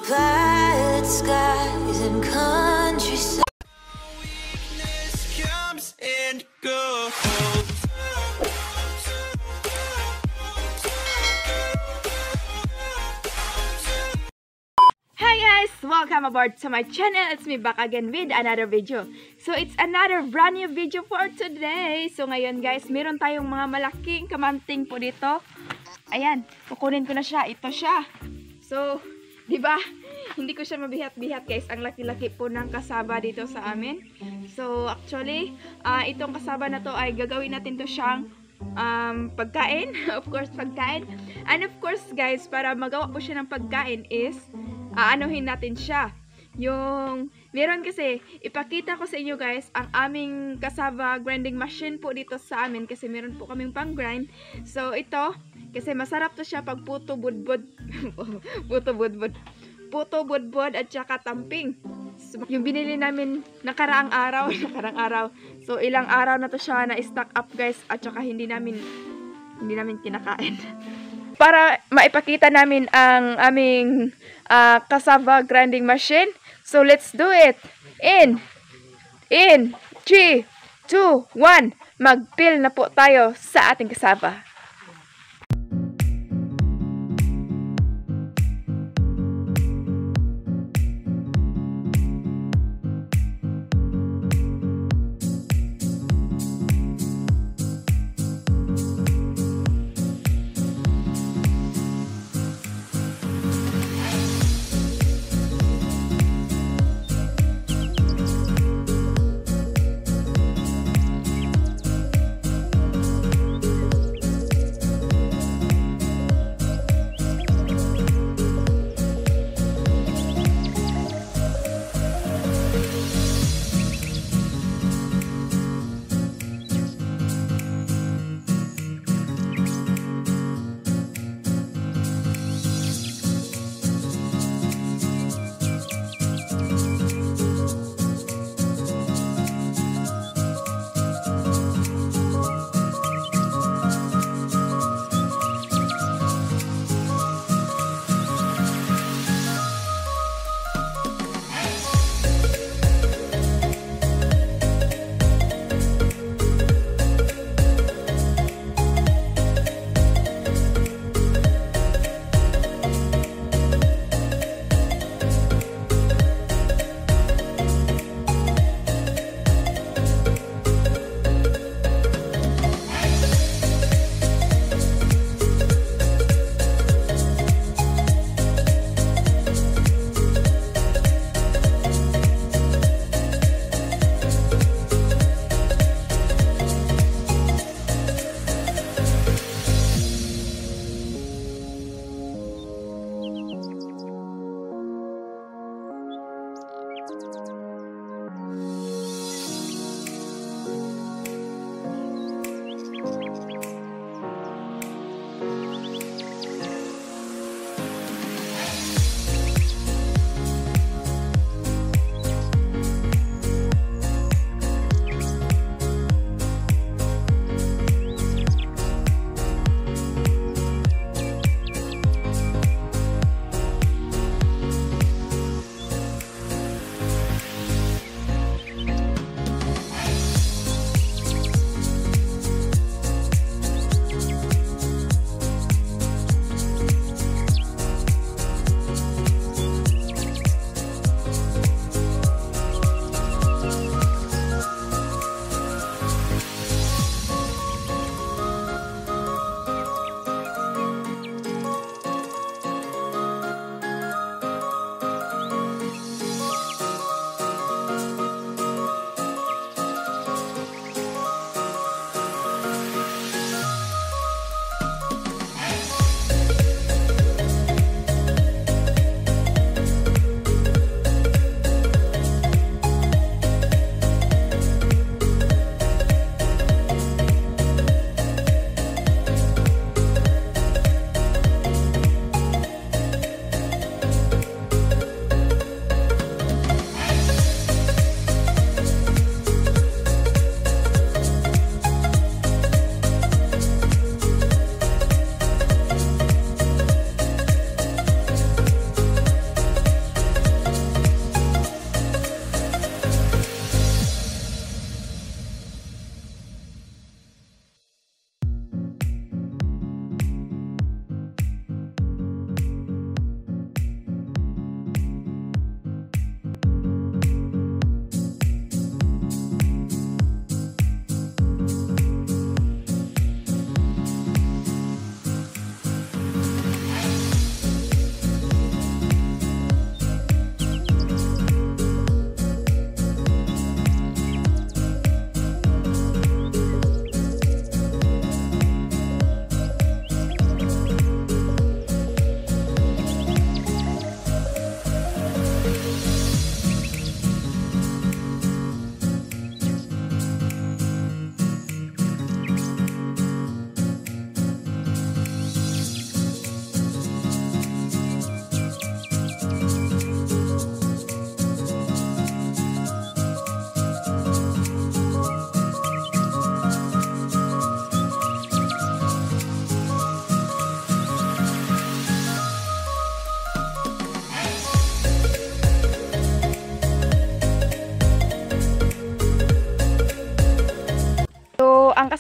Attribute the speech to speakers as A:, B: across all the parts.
A: Violet skies and countryside.
B: Comes and goes.
C: Hi guys! Welcome aboard to my channel. It's me back again with another video. So it's another brand new video for today. So ngayon guys, meron tayong mga malaking kamanting po dito. Ayan, kukunin ko na siya. Ito siya. So, di ba? Hindi ko siya mabihat-bihat guys. Ang laki-laki po ng cassava dito sa amin. So actually, itong cassava na to ay gagawin natin to siyang pagkain. Of course, pagkain. And of course guys, para magawa po siya ng pagkain is anuhin natin siya. Yung, meron kasi, ipakita ko sa inyo guys, ang aming cassava grinding machine po dito sa amin kasi meron po kaming pang grind. So ito, kasi masarap to siya pag puto budbud. Puto budbud at saka tamping. So, yung binili namin nakaraang araw. So ilang araw na to siya na stock up guys at saka hindi namin kinakain. Para maipakita namin ang aming cassava grinding machine. So let's do it. In 3, 2, 1. Mag-peel na po tayo sa ating cassava.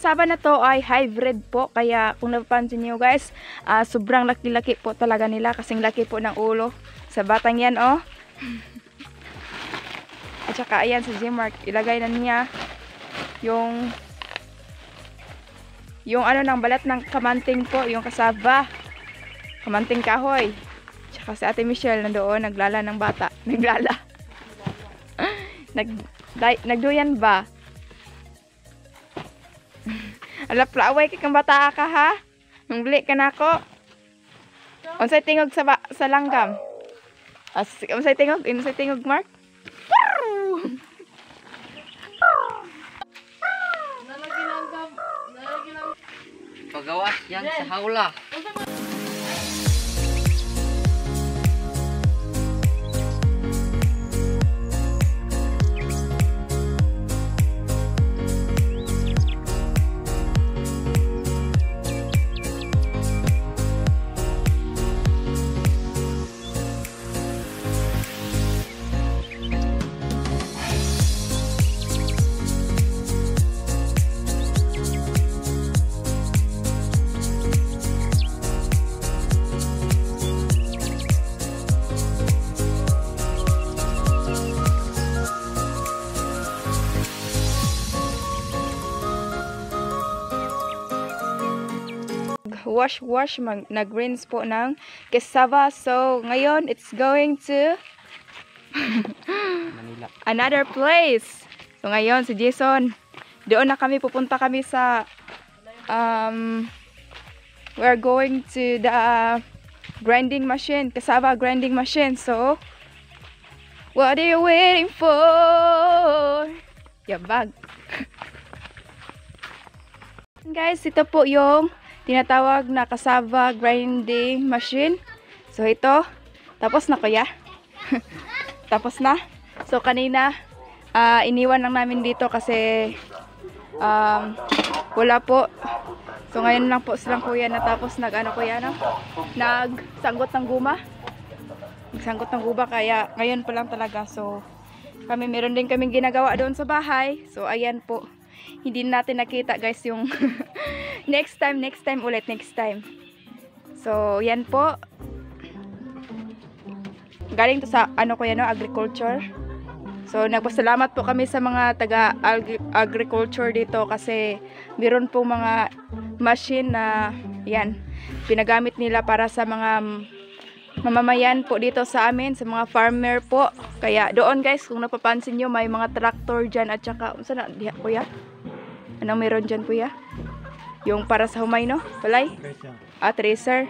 C: cassava na to ay hybrid po. Kaya kung napapansin niyo guys, sobrang laki-laki po talaga nila. Kasing laki po ng ulo. Sa batang yan, oh. At saka ayan sa Gmark, ilagay na niya yung ano ng balat ng kamanting po, yung cassava. Kamanting kahoy. Tsaka si Ate Michelle nandoon, naglala ng bata. Naglala. Nagduyan ba? Ala, plaaway kang bata ka ha? Mangbili ka na ako. Unsay tingog sa langgam? Unsay tingog, Mark?
D: Pagawas yan sa hawla.
C: Wash, nag-rinse po ng cassava. So, ngayon, it's going to
D: Manila.
C: another place. So, ngayon, si Jason, doon na kami, pupunta kami sa, we're going to the grinding machine, cassava grinding machine. So, what are you waiting for? Yabag. Guys, ito po yung tinatawag na cassava grinding machine. So ito, tapos na kuya. Tapos na. So kanina, iniwan lang namin dito kasi wala po. So ngayon lang po silang kuya natapos kuya, no? Nagsanggot ng guma. Nagsanggot ng guma kaya ngayon pa lang talaga. So kami meron din kaming ginagawa doon sa bahay. So ayan po. Hindi natin nakita guys yung next time ulit. So yan po, galing to sa kuya, no, agriculture. So nagpasalamat po kami sa mga taga agriculture dito kasi meron po mga machine na yan pinagamit nila para sa mga mamamayan po dito sa amin, sa mga farmer po. Kaya doon guys, kung napapansin nyo, may mga tractor dyan at saka saan na diha kuya? Anong meron dyan kuya? Yung para sa humay, no? Palay? Tracer.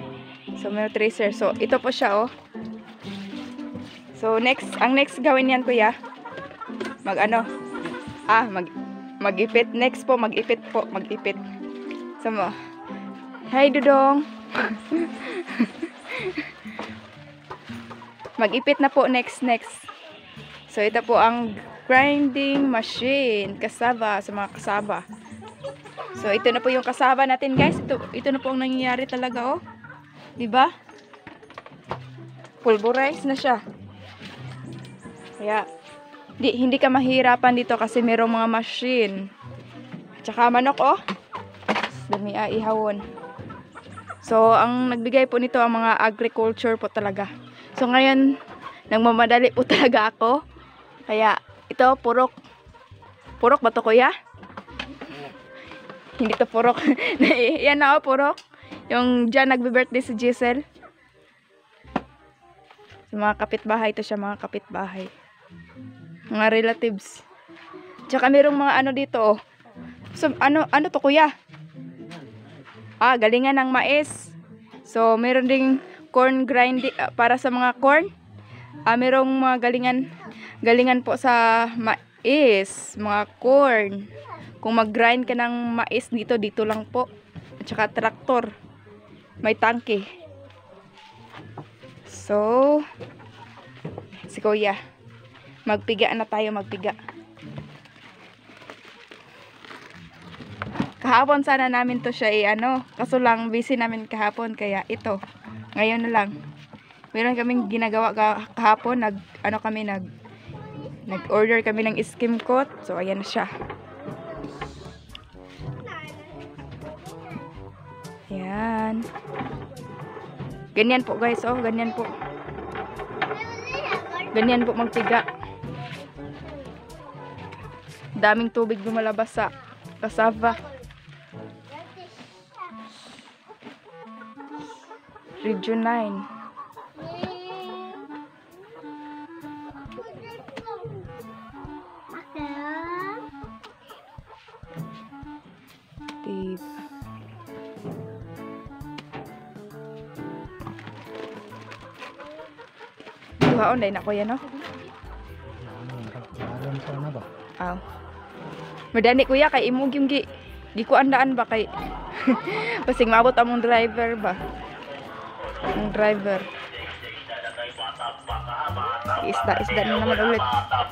C: So may tracer. So ito po siya, oh. So ang next gawin yan kuya, mag-ipit. Next po, mag-ipit. So mo, hi Dudong. Mag-ipit na po next. So ito po ang grinding machine, cassava, sa mga cassava. So ito na po yung cassava natin guys. Ito na po ang nangyayari talaga, oh. 'Di ba? Pulverize na siya. Kaya hindi ka mahirapan dito kasi merong mga machine. Tsaka manok, oh. Dami ihawon. So ang nagbigay po nito ang mga agriculture po talaga. So ngayon nagmamadali po talaga ako. Kaya ito purok ba to kuya? Hindi to purok. Yan na, oh, purok. Yung dyan nagbe-birthday si Giselle. So, mga kapitbahay to siya, mga kapitbahay. Mga relatives. Tsaka merong mga ano dito, oh. So, ano to kuya? Galingan ng mais. So, meron ding corn grinding para sa mga corn. Merong mga galingan po sa mais, mga corn. Kung mag-grind ka ng mais dito lang po. At saka traktor. May tangke. So, si kuya, magpiga na tayo, magpiga. Kahapon sana namin to siya kaso lang busy namin kahapon kaya ito. Ngayon na lang. Meron kaming ginagawa kahapon, nag-order kami ng skim coat. So ayan na siya. Ayan. Ganyan po guys, oh. Ganyan po. Ganyan po magtiga. Daming tubig lumalabas sa cassava. Region 9. Diba? Duhaon dahil na ko yan, no? Aw. Madani kuya kay imong yung gikuandaan ba kay pasing maabot among driver ba? Ang driver. Isda na naman ulit.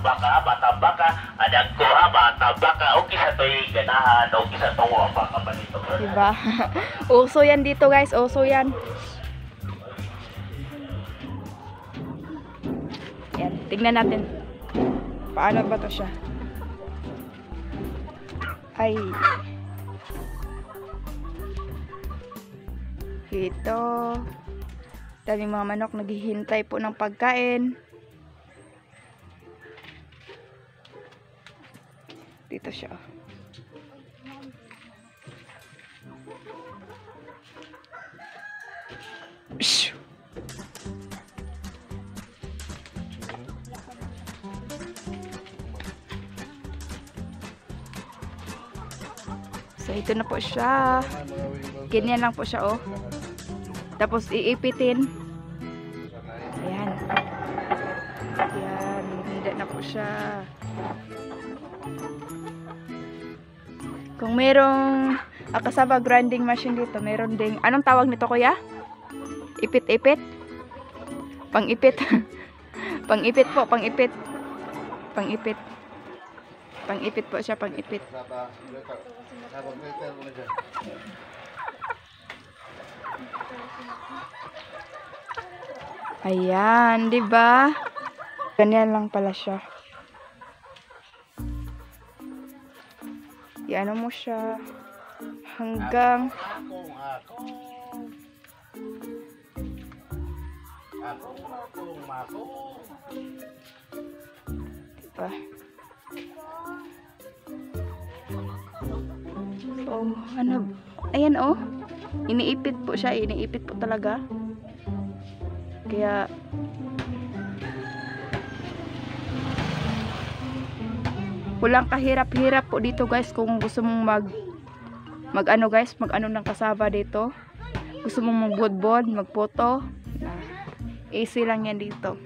E: Bata-baka, adag ko ha, bata-baka, okay sa to'y ganahan, okay sa to'y baka ba dito.
C: Diba? Uso yan dito guys, uso yan. Yan, tignan natin. Paano ba to siya? Ay. Ito. Daming mga manok naghihintay po ng pagkain. Dito siya. Shoo. So ito na po siya. Ganyan lang po siya, oh. Tapos iipitin. Ayan. Ayan, hindi na po siya. Kung merong Cassava grinding machine dito, meron ding, anong tawag nito kuya? Ipit-ipit? Pang-ipit. Pang-ipit po, pang-ipit. Pang-ipit. Pang-ipit po siya, pang-ipit. Ayan, 'di ba? Ganyan lang pala siya. Iano mo siya hanggang diba? Oh, ano? Ayan, oh. Iniipit po siya, iniipit po talaga. Kaya walang kahirap-hirap po dito guys kung gusto mong mag ano guys, mag ano ng cassava dito. Gusto mong magbudbod, magpoto. Easy lang yan dito.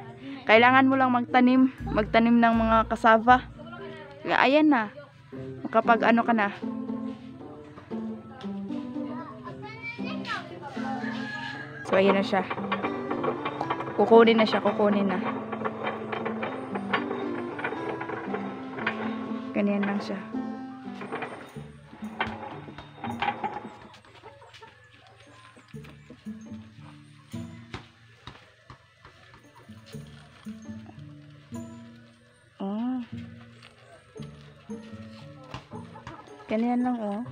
C: Kailangan mo lang magtanim ng mga cassava. Kaya ayan na. Kapag ano ka na. So ayan na siya. Kukunin na siya, kukunin na. Ganyan lang siya. Oh. Ganyan lang, oh.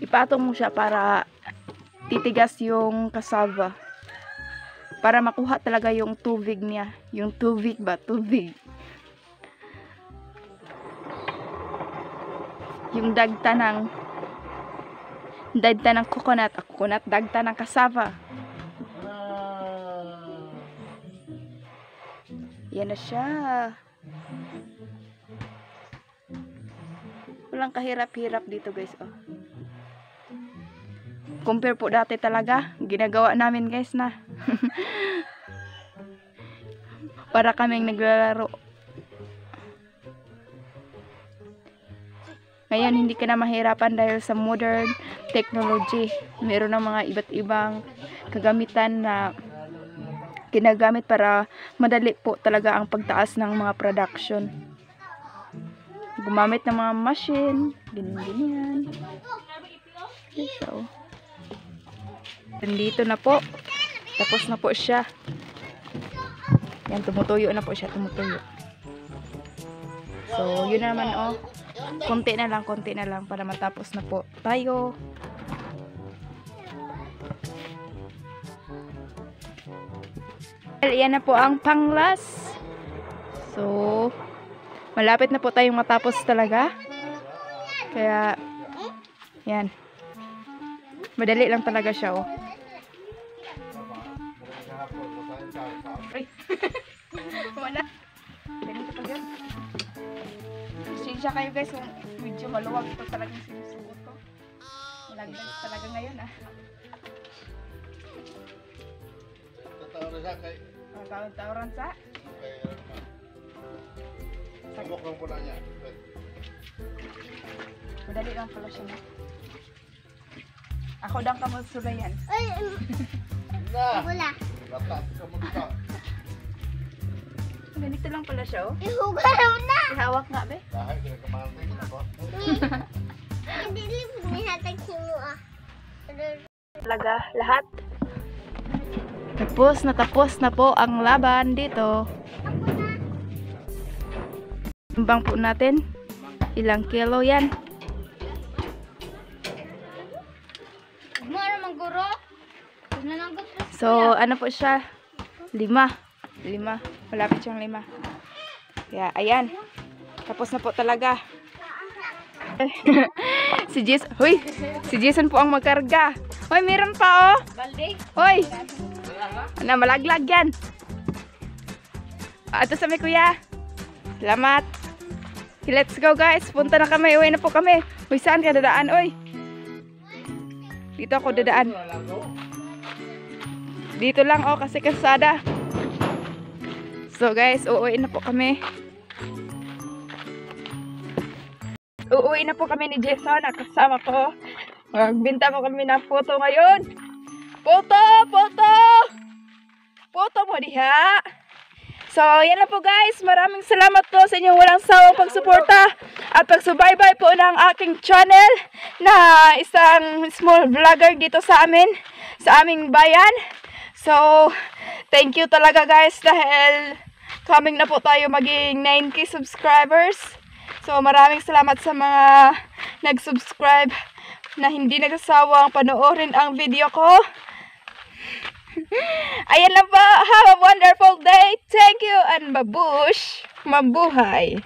C: Ipatong mo siya para titigas yung cassava. Para makuha talaga yung tubig niya. Yung tubig ba? Tubig. Yung dagta ng coconut. Coconut, dagta ng cassava. Yan na siya. Walang kahirap-hirap dito guys, oh. Compare po dati talaga, ginagawa namin guys na. Para kaming naglalaro. Ngayon hindi ka na mahirapan dahil sa modern technology. Meron ng mga iba't ibang kagamitan na ginagamit para madali po talaga ang pagtaas ng mga production. Gumamit ng mga machine, ganyan-ganyan. So, Nandito na po. Tapos na po siya. Yan, tumutuyo na po siya. Tumutuyo. So, yun naman oh. Konti na lang para matapos na po tayo. Yan na po ang panglas. So, malapit na po tayong matapos talaga. Kaya, yan. Madali lang talaga siya oh. Wala. Ganito pa yun. Pasensya kayo guys kung medyo maluwag ito talagang sinusuot ko. Malagdag talaga ngayon ah. Taon-taon sa?
F: Sabok lang po na niya.
C: Madali lang pala siya na. Ako daw kamusulayan.
F: Wala. Bata, kamu dito.
C: Ganito lang pala siya oh.
A: Ihugaw na!
C: Ihawak nga be.
F: Dahil kinakamanting na po.
A: Hindi lang nihatag mo ah.
C: Talaga lahat. Tapos na po ang laban dito. Timbang po natin. Ilang kilo yan. So, ano po siya? 5. Malapit siyang 5. Kaya, ayan. Tapos na po talaga. Si Jason po ang magkarga. Hoy, meron pa oh. Hoy. Ano, malaglag yan. Ito sa may kuya. Salamat. Let's go guys. Punta na kami. Uwi na po kami. Uy, saan ka dadaan? Uy. Dito ako dadaan. Dito lang oh, kasi kalsada. So guys, uuwi na po kami. Uuwi na po kami ni Jason. Kasama ko. Magbinta po kami ng photo ngayon. Photo mo diha. So, yan na po guys. Maraming salamat po sa inyong walang sawang pagsuporta at pagsubaybay po ng aking channel na isang small vlogger dito sa amin, sa aming bayan. So, thank you talaga guys dahil coming na po tayo maging 9K subscribers. So, maraming salamat sa mga nag-subscribe na hindi nagsasawang panoorin ang video ko. Ayan lang po. Have a wonderful day. Thank you and mabuhay.